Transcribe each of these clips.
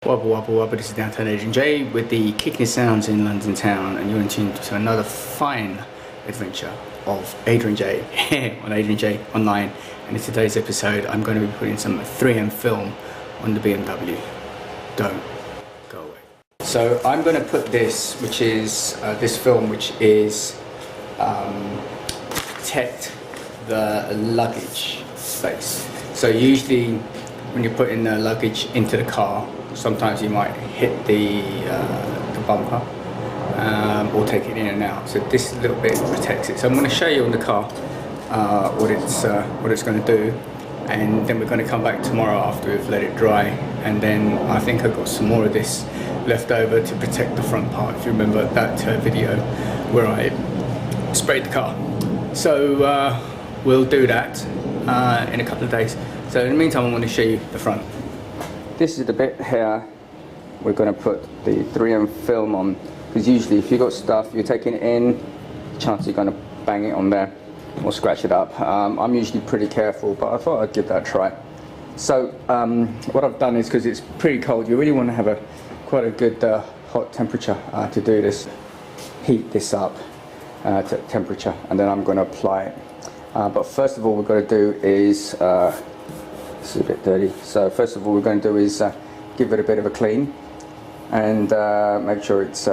Wobble wobble wobble, this is Downtown Adrian J with the kicking sounds in London town, and you're in tune to another fine adventure of Adrian J here on Adrianjayeonline. And in today's episode I'm going to be putting some 3M film on the BMW. Don't go away. So I'm going to put this, which is this film, which is protect the luggage space. So usually when you're putting the luggage into the car, sometimes you might hit the bumper or take it in and out. So this little bit protects it. So I'm going to show you on the car what it's going to do, and then we're going to come back tomorrow after we've let it dry, and then I think I've got some more of this left over to protect the front part, if you remember that video where I sprayed the car. So we'll do that in a couple of days. So in the meantime I want to show you the front. This is the bit here we're going to put the 3M film on, because usually if you've got stuff you're taking it in, chances you're going to bang it on there or scratch it up. I'm usually pretty careful, but I thought I'd give that a try. So what I've done is, because it's pretty cold, you really want to have quite a good hot temperature to do this. Heat this up to temperature, and then I'm going to apply it. But first of all, we've got to do is it's a bit dirty. So first of all, we're going to do is give it a bit of a clean, and make sure it's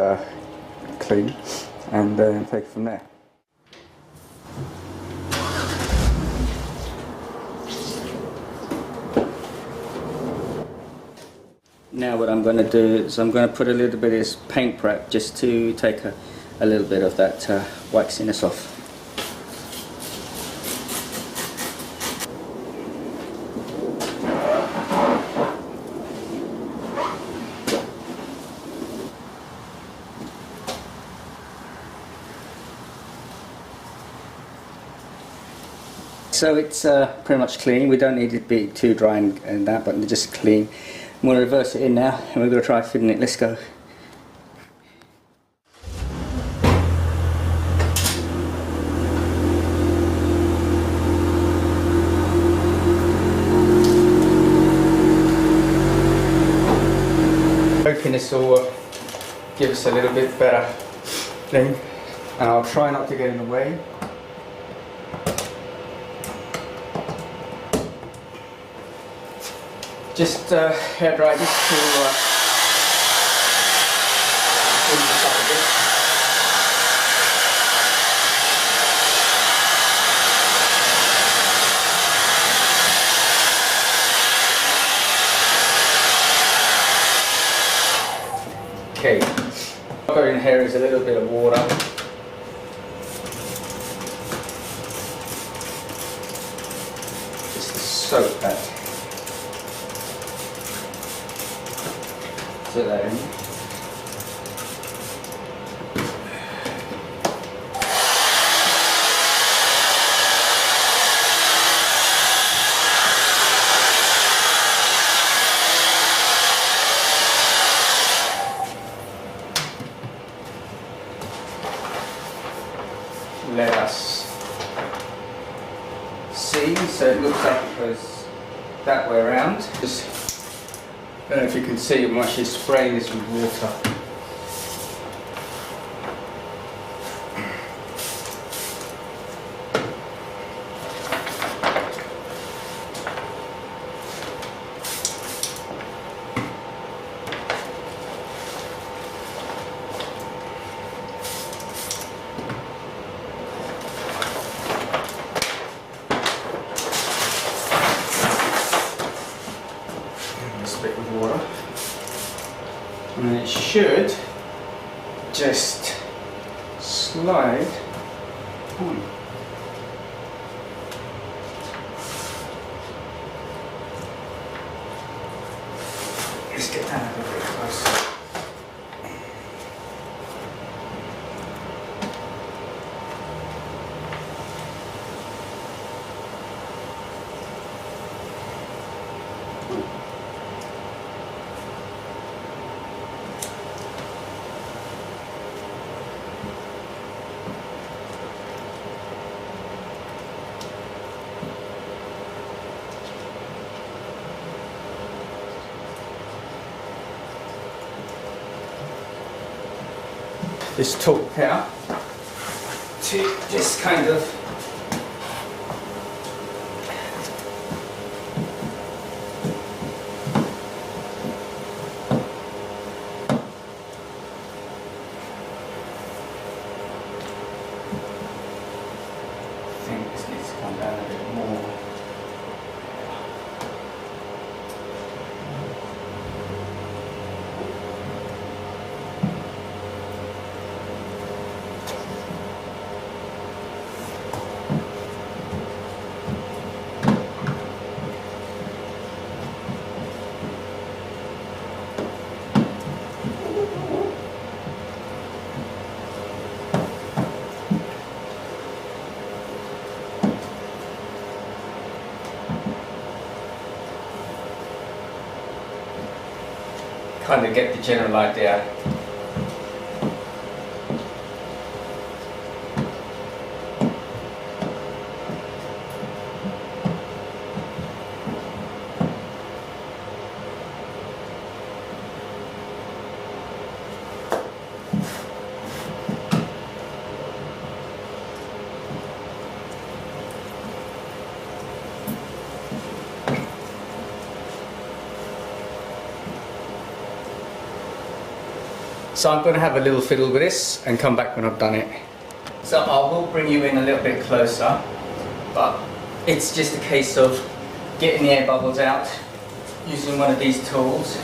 clean, and take it from there. Now what I'm going to do is I'm going to put a little bit of this paint prep just to take a little bit of that waxiness off. So it's pretty much clean. We don't need it to be too dry and that, but just clean. I'm going to reverse it in now, and we're going to try fitting it. Let's go. Hoping this will give us a little bit better thing, and I'll try not to get in the way. Just hair dry just to ease this up a bit. Okay, what I've got in here is a little bit of water. Just to soak that. So that in. Let us see. So it looks like it goes that way around. I don't know if you can see, I'm actually spraying this with water. Bit of water, and it should just slide on. Let's get that a little bit closer. this tool here to just kind of kind of get the general idea. So I'm going to have a little fiddle with this and come back when I've done it. So I will bring you in a little bit closer, but it's just a case of getting the air bubbles out, using one of these tools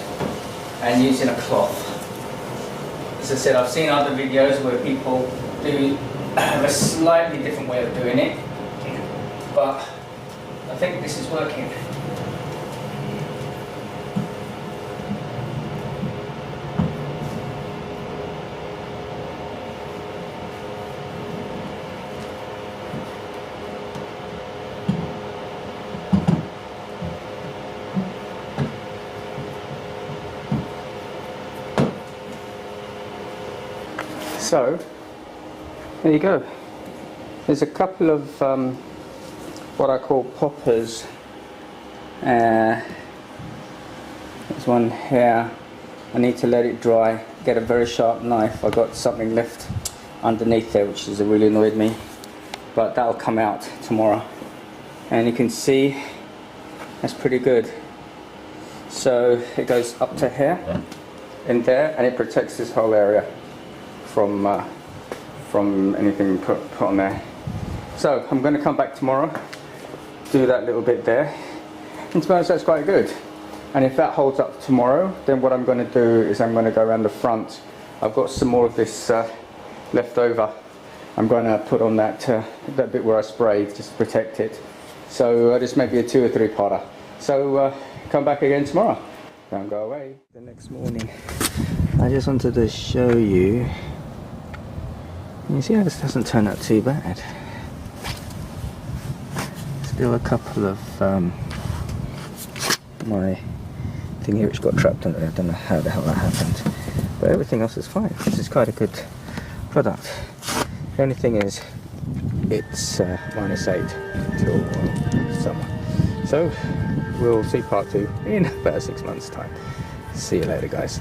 and using a cloth. As I said, I've seen other videos where people do have a slightly different way of doing it, but I think this is working. So, there you go. There's a couple of what I call poppers. There's one here. I need to let it dry, get a very sharp knife. I got something left underneath there which has really annoyed me, but that'll come out tomorrow. And you can see that's pretty good. So it goes up to here, in there, and it protects this whole area from anything put on there. So I'm going to come back tomorrow, do that little bit there, and to be honest, that's quite good. And if that holds up tomorrow, then what I'm going to do is I'm going to go around the front. I've got some more of this left over. I'm going to put on that bit where I sprayed just to protect it. So just maybe a 2 or 3 parter. So come back again tomorrow. Don't go away. The next morning, I just wanted to show you. You see how this doesn't turn out too bad. Still a couple of my thing here which got trapped on it. I don't know how the hell that happened, but everything else is fine. This is quite a good product. The only thing is it's -8 until summer. So we'll see part 2 in about 6 months time. See you later, guys.